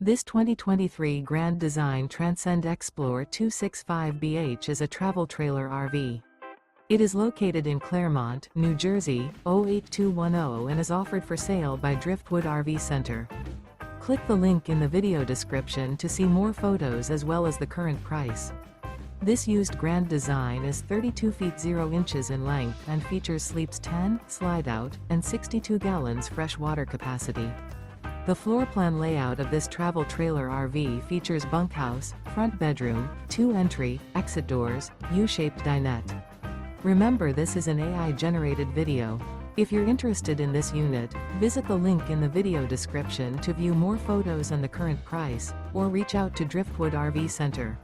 This 2023 Grand Design Transcend Xplor 265BH is a travel trailer RV. It is located in Clermont, New Jersey, 08210 and is offered for sale by Driftwood RV Center. Click the link in the video description to see more photos as well as the current price. This used Grand Design is 32 feet 0 inches in length and features sleeps 10, slide-out, and 62 gallons fresh water capacity. The floor plan layout of this travel trailer RV features bunkhouse, front bedroom, 2 entry, exit doors, U-shaped dinette. Remember, this is an AI-generated video. If you're interested in this unit, visit the link in the video description to view more photos and the current price, or reach out to Driftwood RV Center.